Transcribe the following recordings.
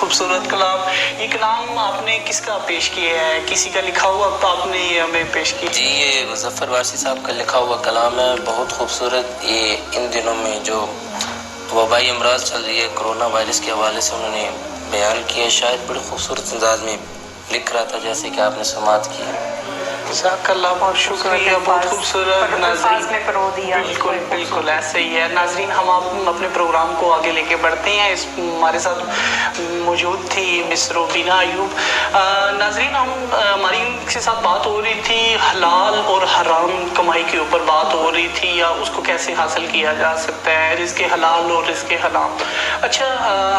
खूबसूरत कलाम। ये कलाम आपने किसका पेश किया है, किसी का लिखा हुआ आपने ये हमें पेश किया? जी, ये मुज़फ़्फ़र वारसी साहब का लिखा हुआ कलाम है, बहुत खूबसूरत। ये इन दिनों में जो वबाई अमराज चल रही है, कोरोना वायरस के हवाले से उन्होंने बयान किया। शायद बड़े खूबसूरत अंदाज में लिख रहा था, जैसे कि आपने समाअत की। जज़ाकल्लाह, बहुत शुक्रिया, बहुत खूबसूरत नाज़रीन। बिल्कुल बिल्कुल ऐसे ही है नाज़रीन। हम अपने प्रोग्राम को आगे लेके बढ़ते हैं। हमारे साथ मौजूद थी मिस रूबीना अयूब। नाज़रीन, हमारी इनके साथ बात हो रही थी हलाल और हराम कमाई के ऊपर बात हो रही थी, या उसको कैसे हासिल किया जा सकता है, रिज़्क़ हलाल और रिज़्क़ हराम। अच्छा,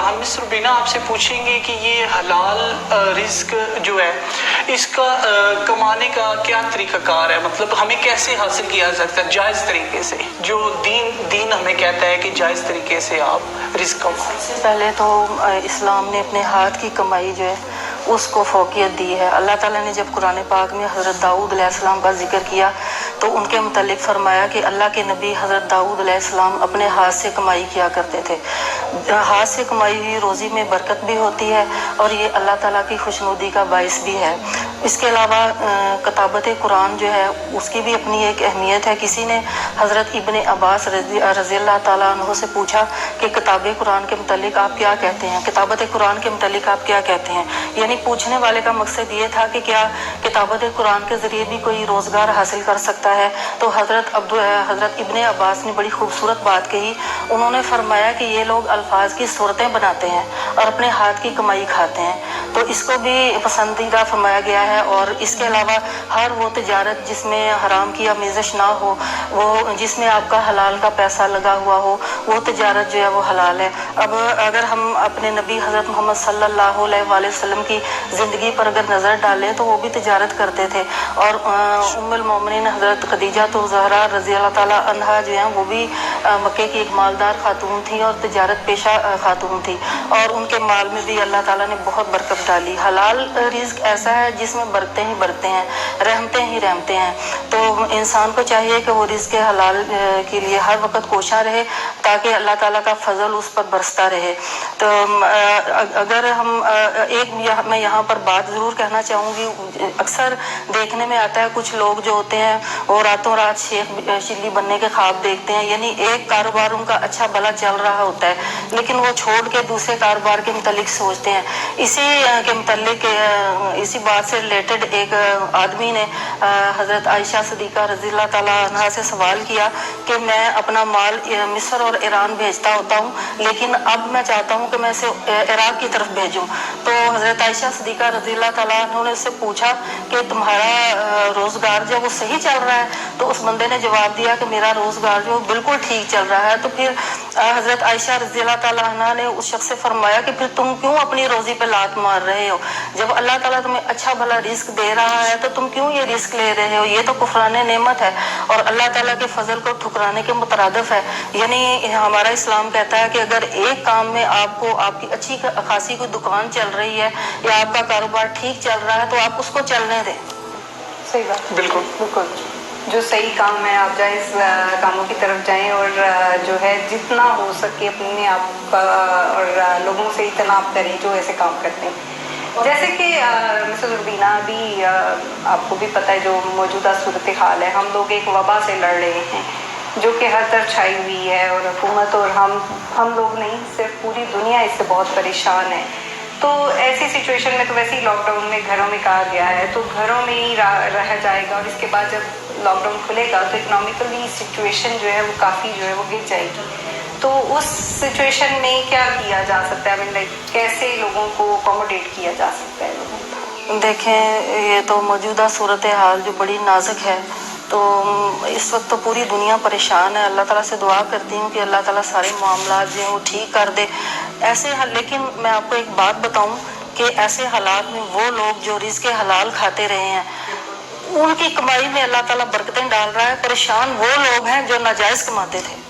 हम मिस रूबीना आपसे पूछेंगे कि ये हलाल रिज़्क़ जो है, इसका कमाने का क्या तरीक़ाकार है, मतलब हमें कैसे हासिल किया जा सकता है जायज़ तरीके से, जो दीन हमें कहता है कि जायज़ तरीके से आप रिज़्क़ कमाएं? सबसे पहले तो इस्लाम ने अपने हाथ की कमाई जो है उसको फ़ौक़ियत दी है। अल्लाह ताला ने जब कुरान पाक में हज़रत दाऊद अलैहिस्सलाम का जिक्र किया तो उनके मुतल्लिक़ फरमाया कि अल्लाह के नबी हज़रत दाऊद अलैहिस्सलाम अपने हाथ से कमाई किया करते थे। हाथ से कमाई हुई रोज़ी में बरकत भी होती है और ये अल्लाह ताला की खुशनुदी का बाइस भी है। इसके अलावा किताबत कुरान जो है उसकी भी अपनी एक अहमियत है। किसी ने हज़रत इब्ने अब्बास रज़ी अल्लाह ताला अन्हु से पूछा कि किताब कुरान के मुतल्लिक़ आप क्या कहते हैं, किताबत कुरान के मुतल्लिक़ आप क्या कहते हैं। यानी पूछने वाले का मकसद ये था कि क्या किताबत कुरान के ज़रिए भी कोई रोज़गार हासिल कर सकता है। तो हज़रत इब्ने अब्बास ने बड़ी खूबसूरत बात कही। उन्होंने फरमाया कि ये लोग अल्फाज की सूरतें बनाते हैं और अपने हाथ की कमाई खाते हैं, तो इसको भी पसंदीदा फरमाया गया है। और इसके अलावा हर वो तिजारत जिसमें हराम की आमेज़श ना हो, वो जिसमें आपका हलाल का पैसा लगा हुआ हो, वो तिजारत जो है वो हलाल है। अब अगर हम अपने नबी हज़रत मोहम्मद सल्लल्लाहु अलैहि वसल्लम की ज़िंदगी पर अगर नज़र डालें तो वो भी तिजारत करते थे। और उम्मुल मोमिनीन हज़रत खदीजा तो ज़हरा रज़ी अल्लाह ताला अन्हा जो हैं वो भी मक्के की एक मालदार खातून थी और तिजारत पेशा खातून थी, और उनके माल में भी अल्लाह ताला ने बहुत बरकत डाली। हलाल रिज़्क़ ऐसा है जिसमें बरकतें ही बरकतें हैं, रहमतें ही रहमतें हैं। तो इंसान को चाहिए कि वो रिज़्क़ हलाल के लिए हर वक्त कोशा रहे ताकि अल्लाह ताला का फजल उस पर बरसता रहे। तो अगर हम मैं यहाँ पर बात ज़रूर कहना चाहूँगी, अक्सर देखने में आता है कुछ लोग जो होते हैं वो रातों रात शेख चिल्ली बनने के ख्वाब देखते हैं। यानी एक कारोबार उनका अच्छा भला चल रहा होता है लेकिन वो छोड़ के दूसरे कारोबार के मुतालिक सोचते हैं। इसी के मुतालिक इसी बात से रिलेटेड एक आदमी ने हज़रत आयशा सिद्दीक़ा रज़ी अल्लाह ताला अन्हा से सवाल किया कि मैं अपना माल मिस्र और ईरान भेजता होता हूँ, लेकिन अब मैं चाहता हूँ कि मैं इसे इराक़ की तरफ भेजूँ। तो हज़रत आयशा सिद्दीक़ा रज़ी अल्लाह ताला अन्हा ने उससे पूछा कि तुम्हारा रोज़गार जो वो सही चल रहा है? तो उस बंदे ने जवाब दिया कि मेरा रोज़गार जो बिल्कुल ठीक चल रहा है। तो फिर हज़रत आयशा रज़ी अल्लाह ताला अन्हा ने उस शख्स से फरमाया कि फिर तुम क्यों अपनी रोज़ी पे लात मार रहे हो? जब अल्लाह ताला तुम्हें अच्छा भला रिस्क दे रहा है तो तुम क्यों ये रिस्क ले रहे हो? ये तो कुफरान नेमत है और अल्लाह ताला के फजल को ठुकराने के मुतरादिफ है। यानी हमारा इस्लाम कहता है कि अगर एक काम में आपको आपकी अच्छी खासी कोई दुकान चल रही है या आपका कारोबार ठीक चल रहा है तो आप उसको चलने दें। सही बात, बिल्कुल बिल्कुल। जो सही काम है आप जायज़ कामों की तरफ जाएं और जो है जितना हो सके अपने आप का और लोगों से इतनाब करें जो ऐसे काम करते हैं। जैसे कि मिसेस रूबीना भी आपको भी पता है जो मौजूदा सूरत हाल है, हम लोग एक वबा से लड़ रहे हैं जो कि हर तरफ छाई हुई है और हुकूमत और हम लोग नहीं सिर्फ पूरी दुनिया इससे बहुत परेशान है। तो ऐसी सिचुएशन में तो वैसे ही लॉकडाउन में घरों में कहा गया है तो घरों में ही रह जाएगा और इसके बाद जब लॉकडाउन खुलेगा तो इकोनॉमिकली सिचुएशन जो है वो काफ़ी जो है वो गिर जाएगी। तो उस सिचुएशन में क्या किया जा सकता है, लाइक कैसे लोगों को अकोमोडेट किया जा सकता है लोगों को? देखें, ये तो मौजूदा सूरत हाल जो बड़ी नाजुक है, तो इस वक्त तो पूरी दुनिया परेशान है। अल्लाह ताला से दुआ करती हूँ कि अल्लाह ताला सारे मामलात जो हैं वो ठीक कर दे। लेकिन मैं आपको एक बात बताऊँ कि ऐसे हालात में वो लोग जो रिज़्क़ हलाल खाते रहे हैं उनकी कमाई में अल्लाह ताला बरकतें डाल रहा है। परेशान वो लोग हैं जो नाजायज़ कमाते थे।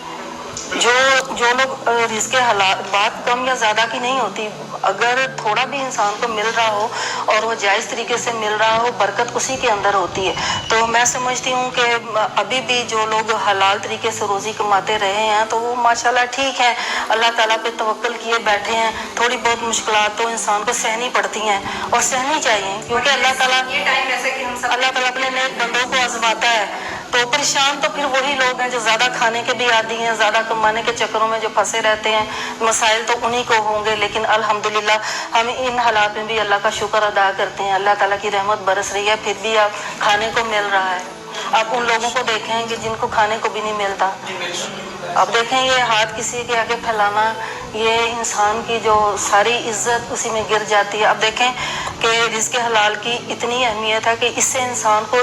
जो लोग रिस्क हालात, बात कम या ज़्यादा की नहीं होती, अगर थोड़ा भी इंसान को मिल रहा हो और वो जायज़ तरीके से मिल रहा हो, बरकत उसी के अंदर होती है। तो मैं समझती हूँ कि अभी भी जो लोग हलाल तरीके से रोज़ी कमाते रहे हैं तो वो माशाल्लाह ठीक है, अल्लाह ताला पे तवक्कल किए बैठे हैं। थोड़ी बहुत मुश्किलात तो इंसान को सहनी पड़ती हैं और सहनी चाहिए, क्योंकि अल्लाह ताला अपने नेक बंदों को आजमाता है। तो परेशान तो फिर वही लोग हैं जो ज़्यादा खाने के भी आदी हैं, ज़्यादा कमाने के चक्करों में जो फंसे रहते हैं। मसाइल तो उन्हीं को होंगे, लेकिन अल्हम्दुलिल्लाह हम इन हालात में भी अल्लाह का शुक्र अदा करते हैं। अल्लाह ताला की रहमत बरस रही है, फिर भी आप खाने को मिल रहा है। आप उन लोगों को देखें कि जिनको खाने को भी नहीं मिलता। अब देखें, ये हाथ किसी के आगे फैलाना, ये इंसान की जो सारी इज्जत उसी में गिर जाती है। अब देखें कि रिज़्क़ हलाल की इतनी अहमियत है कि इससे इंसान को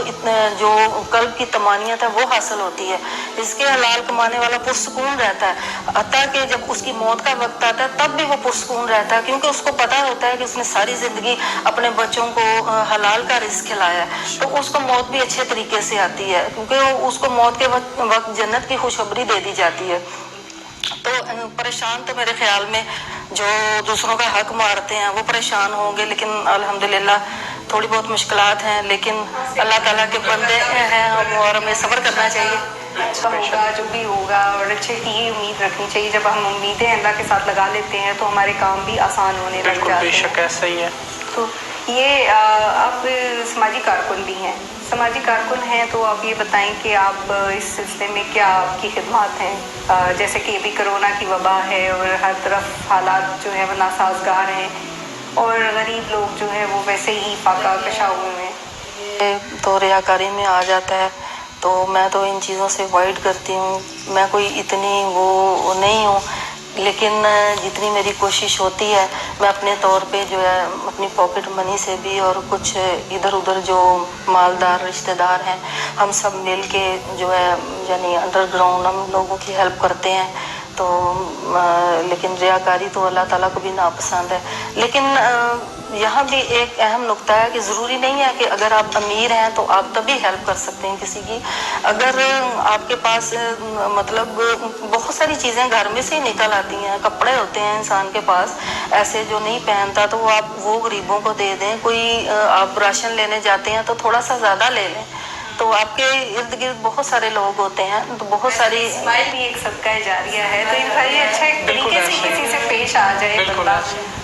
जो कल्ब की तमानियत है वो हासिल होती है। रिज़्क़ हलाल कमाने वाला पुरसुकून रहता है, हत्ता कि जब उसकी मौत का वक्त आता है तब भी वो पुरसुकून रहता है, क्योंकि उसको पता होता है कि उसने सारी ज़िंदगी अपने बच्चों को हलाल का रिज़्क़ खिलाया है। तो उसको मौत भी अच्छे तरीके से आती है, क्योंकि उसको मौत के वक्त जन्नत की खुशखबरी दे दी जाती है। तो परेशान तो मेरे ख्याल में जो दूसरों का हक मारते हैं वो परेशान होंगे, लेकिन अल्हम्दुलिल्लाह थोड़ी बहुत मुश्किलात हैं, लेकिन अल्लाह ताला के बंदे हैं और हमें सब्र करना चाहिए। होगा जो भी होगा, और अच्छे की ही उम्मीद रखनी चाहिए। जब हम उम्मीदें अल्लाह के साथ लगा लेते हैं तो हमारे काम भी आसान होने लग जाते हैं। बेशक ऐसा ही है। तो ये आप समाजी कारकुन भी हैं, समाजी कारकुन हैं, तो आप ये बताएं कि आप इस सिलसिले में क्या आपकी खिदमत हैं। जैसे कि अभी कोरोना की वबा है और हर तरफ हालात जो है वो नासाजगार हैं और गरीब लोग जो है वो वैसे ही फाका कशा हुए हैं। तो रियाकारी में आ जाता है, तो मैं तो इन चीज़ों से अवॉइड करती हूँ। मैं कोई इतनी वो नहीं हूँ, लेकिन जितनी मेरी कोशिश होती है मैं अपने तौर पे जो है अपनी पॉकेट मनी से भी और कुछ इधर उधर जो मालदार रिश्तेदार हैं हम सब मिल के जो है यानी अंडरग्राउंड हम लोगों की हेल्प करते हैं। तो लेकिन रियाकारी तो अल्लाह ताला को भी नापसंद है। लेकिन यहाँ भी एक अहम नुक्ता है कि ज़रूरी नहीं है कि अगर आप अमीर हैं तो आप तभी हेल्प कर सकते हैं किसी की। अगर आपके पास मतलब बहुत सारी चीज़ें घर में से ही निकल आती हैं, कपड़े होते हैं इंसान के पास ऐसे जो नहीं पहनता, तो आप वो गरीबों को दे दें। कोई आप राशन लेने जाते हैं तो थोड़ा सा ज़्यादा ले लें। तो आपके इर्द गिर्द बहुत सारे लोग होते हैं, तो बहुत सारी स्माइल भी एक सदका जारिया है। तो इनका ये अच्छा एक तरीके से किसी से पेश आ जाए बंदा,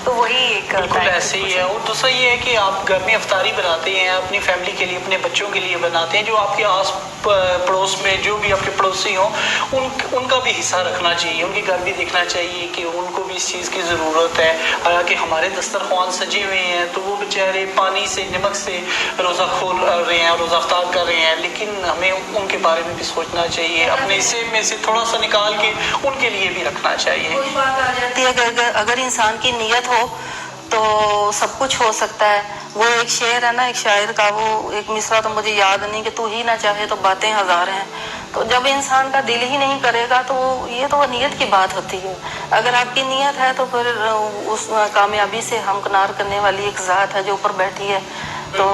तो वही एक बिल्कुल ऐसे ही है। और दूसरा ये है कि आप घर में इफ्तारी बनाते हैं अपनी फैमिली के लिए, अपने बच्चों के लिए बनाते हैं। जो आपके आस पड़ोस में जो भी आपके पड़ोसी हों उनका भी हिस्सा रखना चाहिए, उनके घर भी देखना चाहिए कि उनको भी इस चीज़ की ज़रूरत है। हालांकि हमारे दस्तरखान सजे हुए हैं तो वो बेचारे पानी से नमक से रोज़ा खोल रहे हैं, रोज़ा इफ्तार कर रहे हैं, लेकिन हमें उनके बारे में भी सोचना चाहिए, अपने हिस्से में से थोड़ा सा निकाल के उनके लिए भी रखना चाहिए। कोई बात आ जाती है अगर इंसान की नीयत हो तो सब कुछ हो सकता है। वो एक शेर है ना एक शायर का, वो एक मिसरा तो मुझे याद नहीं कि तू ही ना चाहे तो बातें हज़ार हैं। तो जब इंसान का दिल ही नहीं करेगा तो ये तो नीयत की बात होती है। अगर आपकी नीयत है तो फिर उस कामयाबी से हमकिनार करने वाली एक ज़ात है जो ऊपर बैठी है। तो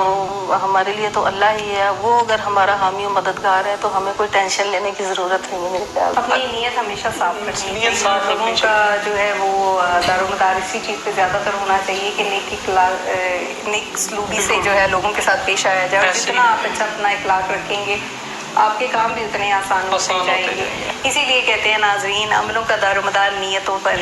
हमारे लिए तो अल्लाह ही है, वो अगर हमारा हामी मददगार है तो हमें कोई टेंशन लेने की ज़रूरत नहीं है मेरे ख्याल। अपनी नीयत हमेशा साफ रखनी चाहिए। लोगों का जो है वो दारोमदार इसी चीज़ पे ज़्यादातर होना चाहिए कि नेक सलूकी से जो है लोगों के साथ पेश आया जाए। और जितना आप अच्छा अपना इखलाक रखेंगे आपके काम भी उतने आसान होते जाएंगे। इसीलिए कहते हैं नाज़रीन, अमलों का दारोमदार नीयतों पर